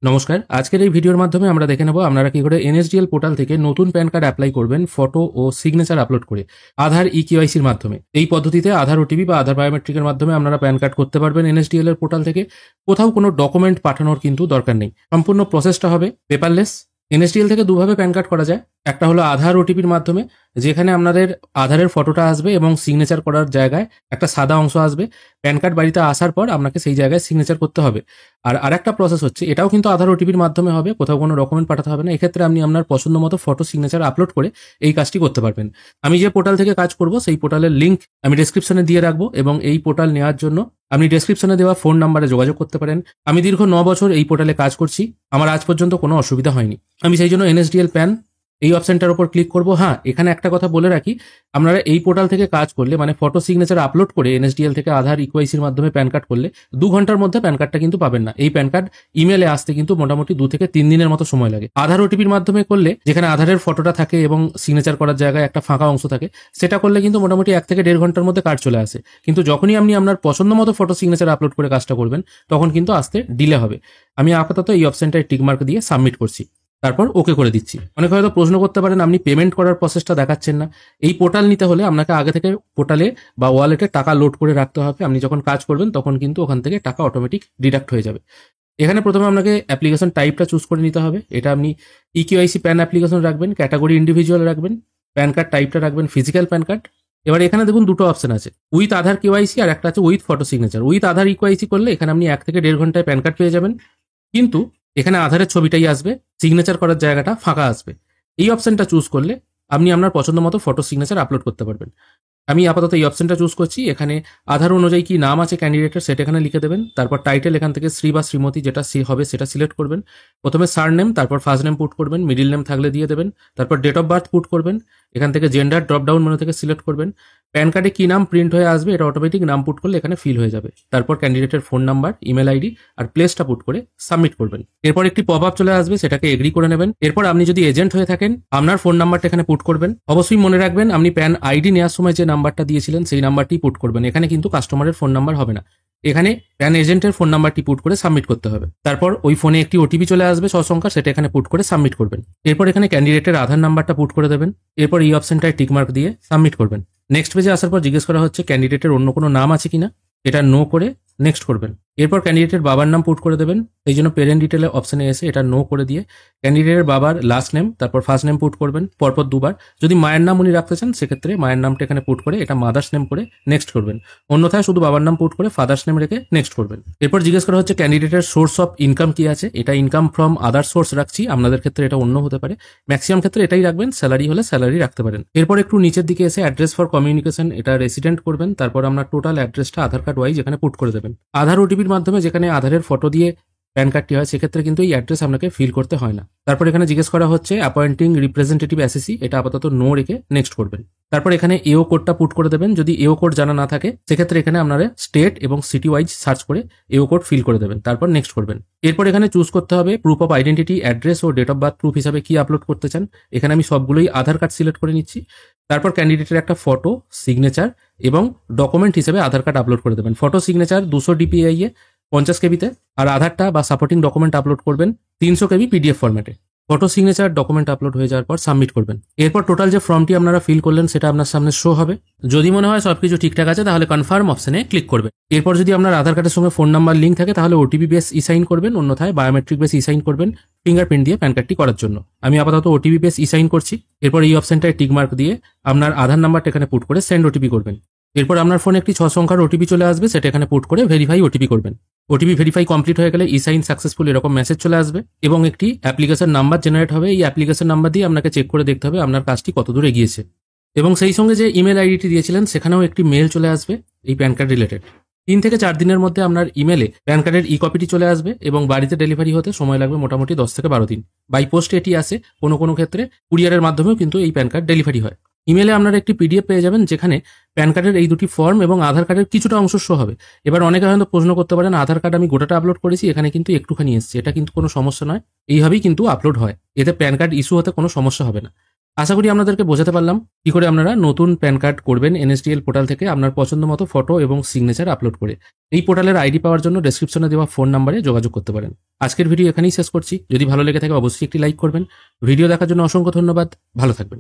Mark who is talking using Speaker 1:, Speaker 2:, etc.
Speaker 1: নমস্কার, আজকের এই ভিডিওর মাধ্যমে আমরা দেখে নেব আপনারা কি করে এনএসডিএল পোর্টাল থেকে নতুন প্যান কার্ড অ্যাপ্লাই করবেন ফটো ও সিগনেচার আপলোড করে আধার ইকেওয়াইসির মাধ্যমে। এই পদ্ধতিতে আধার ওটিপি বা আধার বায়োমেট্রিকের মাধ্যমে আপনারা প্যান কার্ড করতে পারবেন এনএসডিএল এর পোর্টাল থেকে। কোথাও কোনো ডকুমেন্ট পাঠানোর কিন্তু দরকার নেই, সম্পূর্ণ প্রসেসটা হবে পেপারলেস। এনএসডিএল থেকে দুভাবে প্যান কার্ড করা যায়। একটা হলো আধার ওটিপির মাধ্যমে, যেখানে আপনাদের আধারের ফটোটা আসবে এবং সিগনেচার করার জায়গায় একটা সাদা অংশ আসবে। প্যান কার্ড বাড়িতে আসার পর আপনাকে সেই জায়গায় সিগনেচার করতে হবে। আর আরেকটা প্রসেস হচ্ছে, এটাও কিন্তু আধার ওটিপির মাধ্যমে হবে, কোথাও কোনো ডকুমেন্ট পাঠাতে হবে না। এক্ষেত্রে আপনি আপনার পছন্দ মতো ফটো সিগনেচার আপলোড করে এই কাজটি করতে পারবেন। আমি যে পোর্টাল থেকে কাজ করব সেই পোর্টালের লিঙ্ক আমি ডেসক্রিপশনে দিয়ে রাখবো, এবং এই পোর্টাল নেওয়ার জন্য আপনি ডেসক্রিপশনে দেওয়া ফোন নাম্বারে যোগাযোগ করতে পারেন। আমি দীর্ঘ 9 বছর এই পোর্টালে কাজ করছি, আমার আজ পর্যন্ত কোনো অসুবিধা হয়নি। আমি সেই জন্য এনএসডিএল প্যান এই অপশনটার উপর ক্লিক করব। হ্যাঁ, এখানে একটা কথা বলে রাখি, আপনারা এই পোর্টাল থেকে কাজ করলে, মানে ফটো সিগনেচার আপলোড করে এনএসডিএল থেকে আধার ইকেওয়াইসির মাধ্যমে প্যান কার্ড করলে 2 ঘন্টার মধ্যে প্যান কার্ডটা কিন্তু পাবেন না। এই প্যান কার্ড ইমেলে আসতে কিন্তু মোটামুটি 2 থেকে 3 দিনের মতো সময় লাগে। আধার ওটিপির মাধ্যমে করলে, যেখানে আধারের ফটোটা থাকে এবং সিগনেচার করার জায়গায় একটা ফাঁকা অংশ থাকে, সেটা করলে কিন্তু মোটামুটি 1 থেকে 1.5 ঘন্টার মধ্যে কার্ড চলে আসে। কিন্তু যখনই আপনি আপনার পছন্দ মতো ফটো সিগনেচার আপলোড করে কাজটা করবেন, তখন কিন্তু আসতে ডিলে হবে। আমি আপাতত এই অপশনটায় টিকমার্ক দিয়ে সাবমিট করছি, তারপর ওকে করে দিচ্ছি। অনেকে হয়তো প্রশ্ন করতে পারেন, আপনি পেমেন্ট করার প্রসেসটা দেখাচ্ছেন না। এই পোর্টাল নিতে হলে আপনাকে আগে থেকে পোর্টালে বা ওয়ালেটে টাকা লোড করে রাখতে হবে। আপনি যখন কাজ করবেন তখন কিন্তু ওখান থেকে টাকা অটোমেটিক ডিডাক্ট হয়ে যাবে। এখানে প্রথমে আপনাকে অ্যাপ্লিকেশন টাইপটা চুজ করে নিতে হবে। এটা আপনি ইকেওয়াইসি প্যান অ্যাপ্লিকেশন রাখবেন, ক্যাটাগরি ইন্ডিভিজুয়াল রাখবেন, প্যান কার্ড টাইপটা রাখবেন ফিজিক্যাল প্যান কার্ড। এবার এখানে দেখুন দুটো অপশন আছে, উইথ আধার কেওয়াইসি আর একটা আছে with photo signature. With Aadhaar eKYC করলে এখানে আপনি 1 থেকে 1.5 ঘন্টায় প্যান কার্ড পেয়ে যাবেন, কিন্তু এখানে আধারের ছবিটাই আসবে, সিগনেচার করার জায়গাটা ফাঁকা আসবে। এই অপশনটা চুজ করলে আপনি আপনার পছন্দ মতো ফটো সিগনেচার আপলোড করতে পারবেন। আমি আপাতত এই অপশনটা চুজ করছি। এখানে আধার অনুযায়ী কি নাম আছে ক্যান্ডিডেটের, সেটা এখানে লিখে দেবেন। তারপর টাইটেল এখান থেকে শ্রী বা শ্রীমতী যেটা হবে সেটা সিলেক্ট করবেন। প্রথমে সারনেম, তারপর ফার্স্ট নেম পুট করবেন, মিডিল নেম থাকলে দিয়ে দেবেন। তারপর ডেট অফ বার্থ পুট করবেন। এখান থেকে জেন্ডার ড্রপ ডাউন মেনু থেকে সিলেক্ট করবেন। প্যান কার্ডে কি নাম প্রিন্ট হয়ে আসবে এটা অটোমেটিক নাম পুট করলে এখানে ফিল হয়ে যাবে। তারপর ক্যান্ডিডেটের ফোন নাম্বার, ইমেল আইডি আর প্লেসটা পুট করে সাবমিট করবেন। এরপর একটি পপ আপ চলে আসবে, সেটাকে এগ্রি করে নেবেন। এরপর আপনি যদি এজেন্ট হয়ে থাকেন, আপনার ফোন নাম্বারটা এখানে পুট করবেন। অবশ্যই মনে রাখবেন, আপনি প্যান আইডি নেওয়ার সময় যে নাম্বারটা দিয়েছিলেন সেই নাম্বারটি পুট করবেন। এখানে কিন্তু কাস্টমারের ফোন নাম্বার হবে না, এখানে প্যান এজেন্টের ফোন নাম্বারটি পুট করে সাবমিট করতে হবে। তারপর ওই ফোনে একটি ওটিপি চলে আসবে 6 সংখ্যা, সেটা এখানে পুট করে সাবমিট করবেন। এরপর এখানে ক্যান্ডিডেটের আধার নাম্বারটা পুট করে দেবেন। এরপর এই অপশনটায় টিকমার্ক দিয়ে সাবমিট করবেন। নেক্সট পেজে আসার পর জিজ্ঞেস করা হচ্ছে ক্যান্ডিডেটের অন্য কোনো নাম আছে কিনা, এটা নো করে নেক্সট করবেন। এরপর ক্যান্ডিডেটের বাবার নাম পুট করে দেবেন। এই জন্য পেরেন্ট ডিটেলের অপশনে এসে এটা নো করে দিয়ে ক্যান্ডিডেটের বাবার লাস্ট নেম তারপর ফার্স্ট নেম পুট করবেন পরপর 2 বার। যদি মায়ের নাম উনি রাখতে চান সেক্ষেত্রে মায়ের নামটা এখানে পুট করে এটা মাদার্স নেম করে নেক্সট করবেন। অন্যথায় শুধু বাবার নাম পুট করে ফাদার্স নেম রেখে নেক্সট করবেন। এরপর জিজ্ঞেস করা হচ্ছে ক্যান্ডিডেটের সোর্স অফ ইনকাম কি আছে, এটা ইনকাম ফ্রম আদার সোর্স রাখছি, আপনাদের ক্ষেত্রে এটা অন্য হতে পারে, ম্যাক্সিমাম ক্ষেত্রে এটাই রাখবেন। স্যালারি হলে স্যালারি রাখতে পারেন। এরপর একটু নিচের দিকে এসে অ্যাড্রেস ফর কমিউনিকেশন এটা রেসিডেন্ট করবেন। তারপর আপনার টোটাল অ্যাড্রেসটা আধার কার্ড ওয়াইজ এখানে পুট করে দেবেন। আধার ওটিপির মাধ্যমে যেখানে আধারের ফটো দিয়ে প্যান কার্ডটি হয় সেক্ষেত্রে কিন্তু এই অ্যাড্রেস আপনাকে ফিল করতে হয় না। তারপর এখানে জিজ্ঞেস করা হচ্ছে অ্যাপয়েন্টিং রিপ্রেজেন্টেটিভ অ্যাসেসি, এটা আপাতত নো রেখে নেক্সট করবেন। তারপর এখানে এও কোডটা পুট করে দেবেন। যদি এও কোড জানা না থাকে সেক্ষেত্রে এখানে আপনারা স্টেট এবং সিটি ওয়াইজ সার্চ করে এও কোড ফিল করে দেবেন, তারপর নেক্সট করবেন। এরপর এখানে চুজ করতে হবে প্রুফ অফ আইডেন্টিটি, অ্যাড্রেস ও ডেট অফ বার্থ প্রুফ হিসাবে কি আপলোড করতে চান। এখানে আমি সবগুলোই আধার কার্ড সিলেক্ট করে নিচ্ছি। তারপর ক্যান্ডিডেটের একটা ফটো, সিগনেচার এবং ডকুমেন্ট হিসেবে আধার কার্ড আপলোড করে দেবেন। ফটো সিগনেচার 200 DPI এ 50 কেবিতে, আর আধারটা বা সাপোর্টিং ডকুমেন্ট আপলোড করবেন 300 কেবি পিডিএফ ফরম্যাটে। ফটো সিগনেচার ডকুমেন্ট আপলোড হয়ে যাওয়ার পর সাবমিট করবেন। এরপর টোটাল যে ফর্মটি আপনারা ফিল করলেন সেটা আপনার সামনে শো হবে। যদি মনে হয় সবকিছু ঠিকঠাক আছে তাহলে কনফার্ম অপশনে ক্লিক করবেন। এরপর যদি আপনার আধার কার্ডের সঙ্গে ফোন নাম্বার লিঙ্ক থাকে তাহলে ওটিপি বেস ই সাইন করবেন, অন্যথায় বায়োমেট্রিক বেস ই সাইন করবেন ফিঙ্গারপ্রিন্ট দিয়ে প্যান কার্ডটি করার জন্য। আমি আপাতত ওটিপি বেস ই সাইন করছি। এরপর এই অপশনটায় টিকমার্ক দিয়ে আপনার আধার নাম্বারটা এখানে পুট করে সেন্ড ওটিপি করবেন। এরপর আপনার ফোনে একটি 6 সংখ্যার ওটিপি চলে আসবে, সেটা এখানে পুট করে ভেরিফাই ওটিপি করবেন। ওটিপি ভেরিফাই কমপ্লিট হয়ে গেলে ই সাইন সাকসেসফুল এরকম মেসেজ চলে আসবে এবং একটি অ্যাপ্লিকেশন নাম্বার জেনারেট হবে। এই অ্যাপ্লিকেশন নাম্বার দিয়ে আপনাকে চেক করে দেখতে হবে আপনার কাজটি কতদূর এগিয়েছে, এবং সেই সঙ্গে যে ইমেল আইডিটি দিয়েছিলেন সেখানেও একটি মেল চলে আসবে এই প্যান কার্ড রিলেটেড। 3 থেকে 4 দিনের মধ্যে আপনার ইমেলে প্যান কার্ডের ই কপিটি চলে আসবে এবং বাড়িতে ডেলিভারি হতে সময় লাগবে মোটামুটি 10 থেকে 12 দিন। বাই পোস্ট এটি আসে, কোনো ক্ষেত্রে কুরিয়ারের মাধ্যমেও কিন্তু এই প্যান কার্ড ডেলিভারি হয়। ইমেলে আপনারা একটি পিডিএফ পেয়ে যাবেন যেখানে প্যান কার্ডের এই দুটি ফর্ম এবং আধার কার্ডের কিছুটা অংশ শো হবে। এবার অনেকে হয়তো প্রশ্ন করতে পারেন আধার কার্ড আমি গোটাটা আপলোড করেছি, এখানে কিন্তু একটুখানি এসছে, এটা কিন্তু কোনো সমস্যা নয়, এইভাবেই কিন্তু আপলোড হয়, এতে প্যান কার্ড ইস্যু হতে কোনো সমস্যা হবে না। আশা করি আপনাদেরকে বোঝাতে পারলাম কি করে আপনারা নতুন প্যান কার্ড করবেন এনএসডিএল পোর্টাল থেকে আপনার পছন্দ মতো ফটো এবং সিগনেচার আপলোড করে। এই পোর্টালের আইডি পাওয়ার জন্য ডেসক্রিপশনে দেওয়া ফোন নাম্বারে যোগাযোগ করতে পারেন। আজকের ভিডিও এখানেই শেষ করছি। যদি ভালো লেগে থাকে অবশ্যই একটি লাইক করবেন। ভিডিও দেখার জন্য অসংখ্য ধন্যবাদ। ভালো থাকবেন।